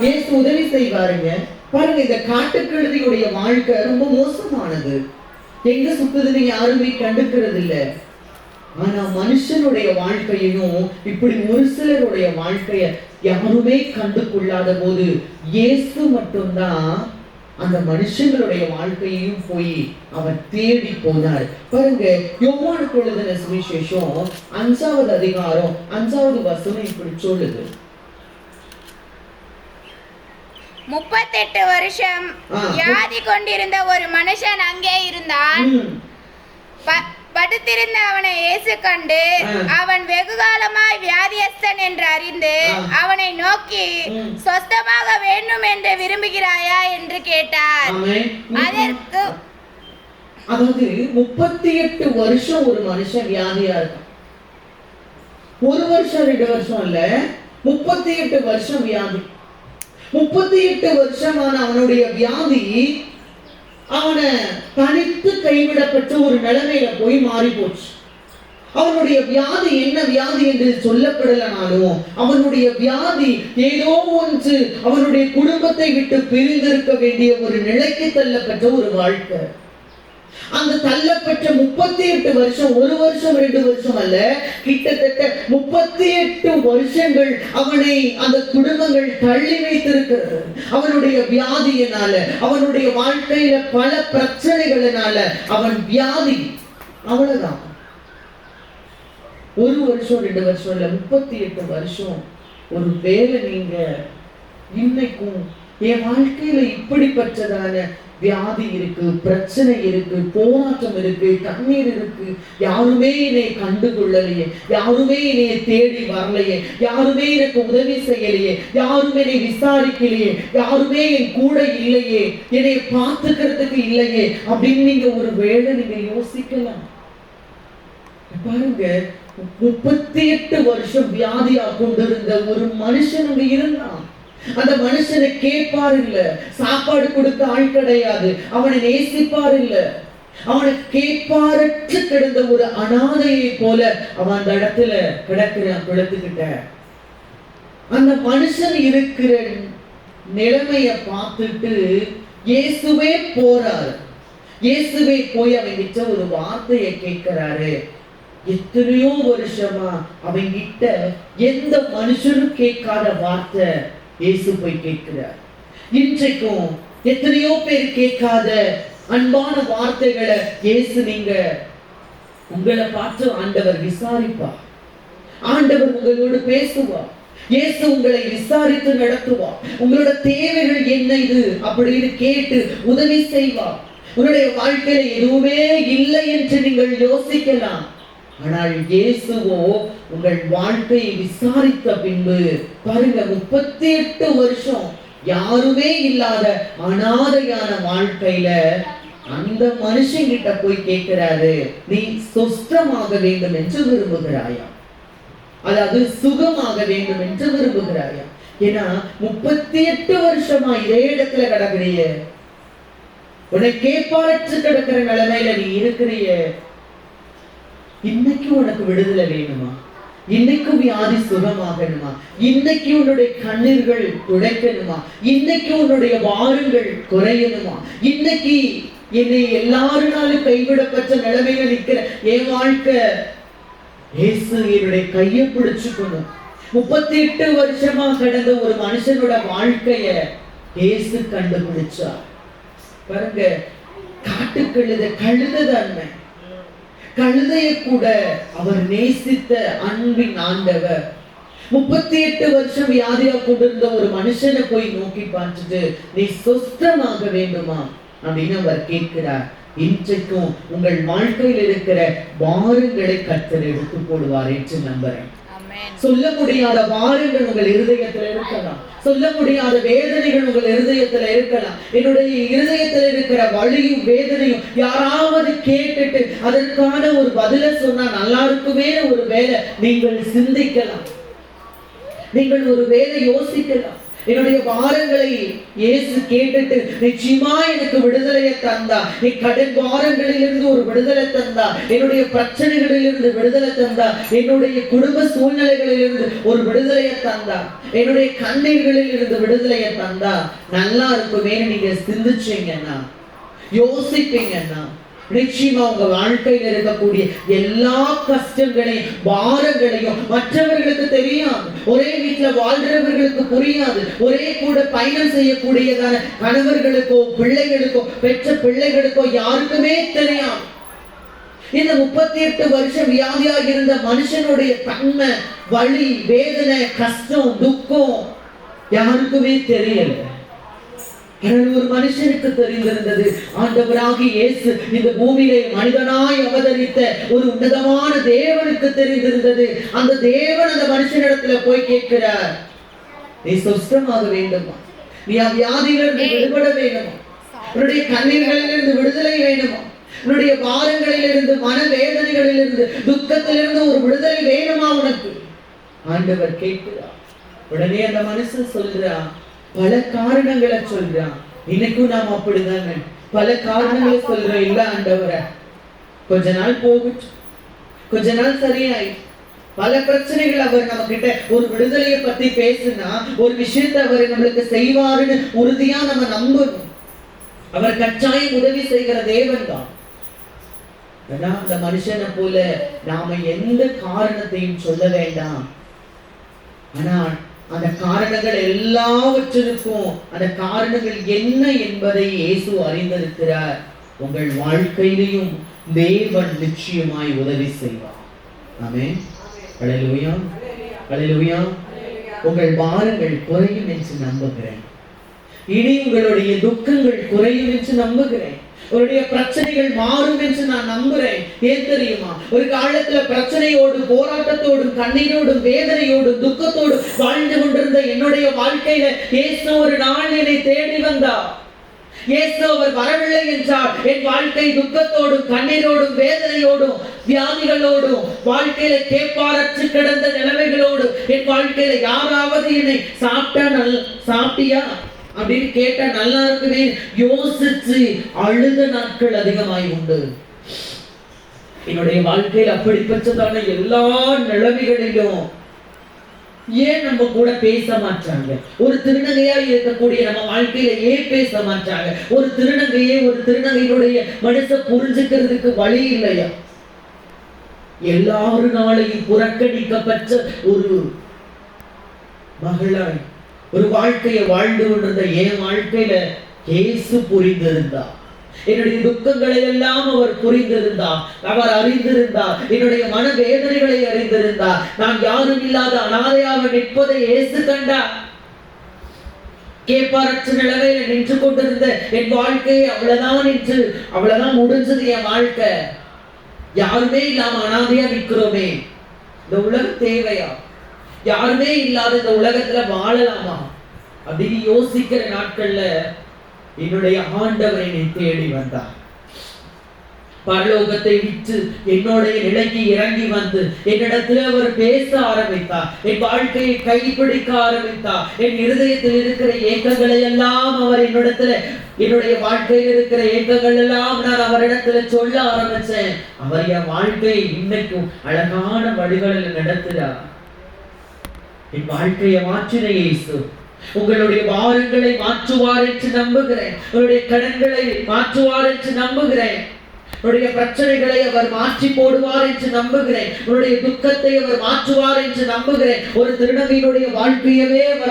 இயேசு உதவி செய்வாருங்க. பாருங்க, இந்த காட்டுக்கழுதியுடைய வாழ்க்கை ரொம்ப மோசமானது. எங்க சுத்துதுன்னு யாருமே கண்டுக்கிறது இல்ல. ஆனா மனுஷனுடைய வாழ்க்கையையும் இப்படி ஒரு சிலருடைய வாழ்க்கைய யாருமே கண்டு கொள்ளாத போது இயேசு மட்டும்தான் அந்த மனுஷங்களுடைய வாழ்க்கையையும் போய் அவர் தேடி போனார். பாருங்க, யோவானுக்கு எழுதின சுவிசேஷம் 5வது அதிகாரம் 5வது வசனம் இப்படி சொல்லுது. 38 வருஷம் வியாதி கொண்டிருந்த ஒரு மனுஷன் அங்கே இருந்தான். படுத்திருந்த அவனை இயேசு கண்டு அவன் வெகு காலமாய் வியாதியஸ்தன் என்று அறிந்து அவனை நோக்கி, சொஸ்தமாக வேண்டும் என்று விரும்புகிறாயா என்று கேட்டார். அதற்கு அதாவது 38 வருஷம் ஒரு மனுஷன் வியாதியா இருக்கான். 1 வருஷம் 2 வருஷம் இல்ல, 38 வருஷம் வியாதி. 38 வருஷமான அவனுடைய வியாதி அவனை தனித்து கைவிடப்பட்ட ஒரு நிலைமையில போய் மாறி போச்சு. அவனுடைய வியாதி என்ன வியாதி என்று சொல்லப்படலனாலும் அவனுடைய வியாதி ஏதோ ஒன்று அவனுடைய குடும்பத்தை விட்டு பிரிந்திருக்க வேண்டிய ஒரு நிலைக்கு தள்ளப்பட்ட ஒரு வாழ்க்கை. அந்த தள்ளப்பட்ட 38 வருஷம் 1 வருஷம் 2 வருஷம் அல்ல, கிட்டத்தட்ட 38 வருஷங்கள் அவனை அந்த குடும்பங்கள் தள்ளி வைத்திருக்கிறது. அவனுடைய வியாதியினால, அவனுடைய வாழ்க்கையில பல பிரச்சனைகளினால அவன் வியாதி. அவ்வளவுதான். 1 வருஷம் 2 வருஷம் இல்ல, 38 வருஷம். ஒரு வேலை நீங்க இன்னைக்கும் என் வாழ்க்கையில இப்படிப்பட்டதான வியாதி இருக்கு, பிரச்சனை இருக்கு, போராட்டம் இருக்கு, கண்ணீர் இருக்கு, யாருமே என்னை கண்டுகொள்ளலையே, யாருமே என்னை தேடி வரலையே, யாருமே எனக்கு உதவி செய்யலையே, யாருமே என்னை விசாரிக்கலையே, யாருமே என் கூட இல்லையே, என்னை பார்த்துக்கிறதுக்கு இல்லையே அப்படின்னு நீங்க ஒரு வேளை நீங்க யோசிக்கலாம். பாருங்க, 38 வருஷம் வியாதியா கொண்டிருந்த ஒரு மனுஷன் அங்க இருந்தான். அந்த மனுஷனை கேட்பார் இல்ல, சாப்பாடு கொடுக்க ஆள் கிடையாது, அவனை நேசிப்பார் இல்ல, அவனை கேட்பாரற்று கிடந்த ஒரு அனாதையை போல அவன் அந்த இடத்துல கிடக்கிறான் குளத்துக்கிட்ட. அந்த மனுஷன் இருக்கிற நிலைமைய பார்த்துட்டு இயேசுவே போறாரு. இயேசுவே போய் அவன் கிட்ட ஒரு வார்த்தையை கேட்கிறாரு. எத்தனையோ வருஷமா அவன் கிட்ட எந்த மனுஷனும் கேட்காத வார்த்தை இயேசு போய் கேட்கிறார். இன்றைக்கும் எத்தனையோ பேர் கேட்காத அன்பான வார்த்தைகளை இயேசு நீங்க உங்களை பார்த்து ஆண்டவர் விசாரிப்பார். ஆண்டவர் உங்களோடு பேசுவார். இயேசு உங்களை விசாரித்து நடத்துவார். உங்களோட தேவைகள் என்ன இது அப்படின்னு கேட்டு உதவி செய்வார். உங்களுடைய வாழ்க்கையில எதுவுமே இல்லை என்று நீங்கள் யோசிக்கலாம். ஆனால் இயேசுவோ உங்கள் வாழ்க்கையை விசாரித்த பின்பு பாருங்க, 38 வருஷம் யாருமே இல்லாத அனாதையான வாழ்க்கையில அந்த மனுஷன் கிட்ட போய் கேட்கிறாரு, நீ சொஸ்தமாக வேண்டும் என்று விரும்புகிறாயா? அதாவது சுகமாக வேண்டும் என்று விரும்புகிறாயா? ஏன்னா 38 வருஷமா இதே இடத்துல கிடக்குறிய, உன்னை கேட்பாரற்று கிடக்கிற நிலைமையில நீ இருக்கிறிய. இன்னைக்கு உனக்கு விடுதலை வேணுமா? இன்னைக்கு வியாதி சுகமாகணுமா? இன்னைக்கு உன்னுடைய கண்ணீர்கள் துடைக்கணுமா? இன்னைக்கு உன்னுடைய பாரங்கள் குறையணுமா? இன்னைக்கு என்னை எல்லாருனாலும் கைவிடப்பட்ட நிலைமையில நிற்கிற என் வாழ்க்கை இயேசு என்னுடைய கையை பிடிச்சுக்கணும். 38 வருஷமா கடந்த ஒரு மனுஷனோட வாழ்க்கைய இயேசு கண்டுபிடிச்சார். பாருங்க, கழுதை கழுதைய கூட அவர் நேசித்த அன்பின் ஆண்டவர் 38 வருஷம் வியாதியா கொண்டிருந்த ஒரு மனுஷனை போய் நோக்கி பார்த்துட்டு, நீ சொஸ்தமாக வேண்டுமா அப்படின்னு அவர் கேட்கிறார். இன்றைக்கும் உங்கள் வாழ்க்கையில் இருக்கிற பாரங்களை கர்த்தர் எடுத்து போடுவார் என்று நம்புறேன். சொல்ல முடியாத பாரங்கள் உங்கள் இருதயத்தில் இருக்கலாம், சொல்ல முடியாத வேதனைகள் உங்கள் இருதயத்துல இருக்கலாம். என்னுடைய இருதயத்தில் இருக்கிற வலியும் வேதனையும் யாராவது கேட்டுட்டு அதற்கான ஒரு பதில சொன்னா நல்லா இருக்குமே ஒரு வேலை நீங்கள் சிந்திக்கலாம், நீங்கள் ஒரு வேலை யோசிக்கலாம். என்னுடைய பாரங்களை இயேசு கேட்டுட்டு நிச்சயமா எனக்கு விடுதலையை தந்தா. என் கடன் பாரங்களிலிருந்து ஒரு விடுதலை தந்தா, என்னுடைய பிரச்சனைகளிலிருந்து விடுதலை தந்தா, என்னுடைய குடும்ப சூழ்நிலைகளிலிருந்து ஒரு விடுதலையை தந்தா, என்னுடைய கண்ணீர்களில் இருந்து விடுதலையை தந்தா நல்லா இருக்குமே. நீங்க சிந்திச்சீங்கன்னா, யோசிப்பீங்கன்னா, நிச்சயமா உங்க வாழ்க்கையில் இருக்கக்கூடிய எல்லா கஷ்டங்களையும் பாரங்களையும் மற்றவர்களுக்கு தெரியாது. ஒரே வீட்டுல வாழ்றவர்களுக்கு புரியாது. ஒரே கூட பயணம் செய்யக்கூடியதான கணவர்களுக்கோ பிள்ளைகளுக்கோ பெற்ற பிள்ளைகளுக்கோ யாருக்குமே தெரியாது. இந்த 38 வருஷம் வியாதியாக இருந்த மனுஷனுடைய தன்மை, வலி, வேதனை, கஷ்டம், துக்கம் யாருக்குமே தெரியல. ஒரு மனுஷனுக்கு தெரிந்திருந்தது. ஆண்டவராகிய இயேசு இந்த பூமியிலே மனிதனாய் அவதரித்த ஒரு உன்னதமான தேவனுக்கு தெரிந்திருந்தது. அந்த தேவன் அந்த மனுஷனிடத்துல போய் கேட்கிறார், நீ சுஸ்தமாக வேண்டுமா? நீ வியாதியிலிருந்து விடுபட வேண்டுமா? உன்னுடைய கண்ணீர்களிலிருந்து விடுதலை வேண்டுமா? உன்னுடைய பாரங்களிலிருந்து, மனவேதனைகளிலிருந்து, துக்கத்திலிருந்து ஒரு விடுதலை வேணுமா உனக்கு? ஆண்டவர் கேட்கிறார். உடனே அந்த மனுஷன் சொல்றான், பல காரணங்களை சொல்றான். இன்னைக்கும் நாம் அப்படிதாங்க பல காரணங்களை சொல்றோம். இல்ல ஆண்டவரே, கொஞ்ச நாள் போகுச்சு, கொஞ்ச நாள் சரியாய், பல பிரச்சனைகள் அவர் நம்ம கிட்ட ஒரு விடுதலையை பத்தி பேசுனா, ஒரு விஷயத்தை அவர் நம்மளுக்கு செய்வாருன்னு உறுதியா நம்ம நம்பணும். அவர் கட்டாயம் உதவி செய்கிற தேவன் தான். அந்த மனுஷனை போல நாம எந்த காரணத்தையும் சொல்ல வேண்டாம். ஆனா அந்த காரணங்கள் எல்லாவற்றிற்கும் அந்த காரணங்கள் என்ன என்பதை இயேசு அறிந்திருக்கிறார். உங்கள் வாழ்க்கையிலையும் தேவன் நிச்சயமாய் உதவி செய்வார். ஆமென். ஹல்லேலூயா, ஹல்லேலூயா. உங்கள் பாரங்கள் குறையும் என்று நம்புகிறேன். இனி உங்களுடைய துக்கங்கள் குறையும் என்று நம்புகிறேன். உங்களுடைய பிரச்சனைகள் மாறும் என்று நான் நம்புறேன். ஏன் தெரியுமா? ஒரு காலத்துல பிரச்சனையோடு, போராட்டத்தோடும், கண்ணீரோடும், வேதனையோடும், துக்கத்தோடும் வாழ்ந்து கொண்டிருந்த என்னுடைய வாழ்க்கையில இயேசு ஒரு நாள் என்னை தேடி வந்தார். இயேசு அவர் வரவில்லை என்றால் என் வாழ்க்கை துக்கத்தோடும், கண்ணீரோடும், வேதனையோடும், வியாதிகளோடும், வாழ்க்கையில கேட்பாரற்று கிடந்த நிலைமைகளோடு என் வாழ்க்கையில யாராவது என்னை சாப்பிட்டியா அப்படின்னு கேட்டா நல்லா இருக்குமே யோசிச்சு அழுத நாட்கள் அதிகமாய் உண்டு. என்னுடைய வாழ்க்கையில் அப்படிப்பட்டதான எல்லா நிலைமைகளிலும் ஏன் நம்ம கூட பேச மாட்டாங்க? ஒரு திருநங்கையா இருக்கக்கூடிய நம்ம வாழ்க்கையில ஏன் பேச மாட்டாங்க? ஒரு திருநங்கையினுடைய மனசை புரிஞ்சுக்கிறதுக்கு வழி இல்லையா? எல்லாருனாலையும் புறக்கணிக்கப்பட்ட ஒரு மகளாய் ஒரு வாழ்க்கையை வாழ்ந்து கொண்டிருந்த என் வாழ்க்கையில இயேசு புரிந்திருந்தார். என்னுடைய துக்கங்களை எல்லாம் அவர் புரிந்திருந்தார், அவர் அறிந்திருந்தார். என்னுடைய மனவேதனைகளை அறிந்திருந்தார். நான் யாரும் இல்லாத அனாதையாக நிற்பதை இயேசு கண்டார். கேட்பாரற்ற நிலைமையில நின்று கொண்டிருந்த என் வாழ்க்கையை அவ்வளவுதான் முடிஞ்சது என் வாழ்க்கை. யாருமே இல்லாம அனாதையா நிற்கிறோமே, இந்த உலகம் தேவையா? யாருமே இல்லாத இந்த உலகத்துல வாழலாமா அப்படின்னு யோசிக்கிற நாட்கள்ல என்னுடைய ஆண்டவர் என்னை தேடி வந்தார். பரலோகத்தை விட்டு என்னுடைய நிலைக்கு இறங்கி வந்து என்னிடத்துல அவர் பேச ஆரம்பித்தார். என் வாழ்க்கையை கைப்பிடிக்க ஆரம்பித்தார். என் இருதயத்தில் இருக்கிற ஏக்கங்களை எல்லாம் அவர் என்னுடைய வாழ்க்கையில் இருக்கிற ஏக்கங்கள் எல்லாம் நான் அவரிடத்துல சொல்ல ஆரம்பிச்சேன். அவர் என் வாழ்க்கையை இன்னைக்கும் அழகான வழிகளில் நடத்துகிறார். என் வாழ்க்கையை மாற்றின இயேசு உங்களுடைய பாரங்களை மாற்றுவார் என்று நம்புகிறேன். உங்களுடைய கடன்களை மாற்றுவார் என்று நம்புகிறேன். உங்களுடைய பிரச்சனைகளை அவர் மாற்றி போடுவார் என்று நம்புகிறேன். உங்களுடைய துக்கத்தை அவர் மாற்றுவார் என்று நம்புகிறேன். ஒரு திருநங்கையினுடைய வாழ்க்கையவே அவர்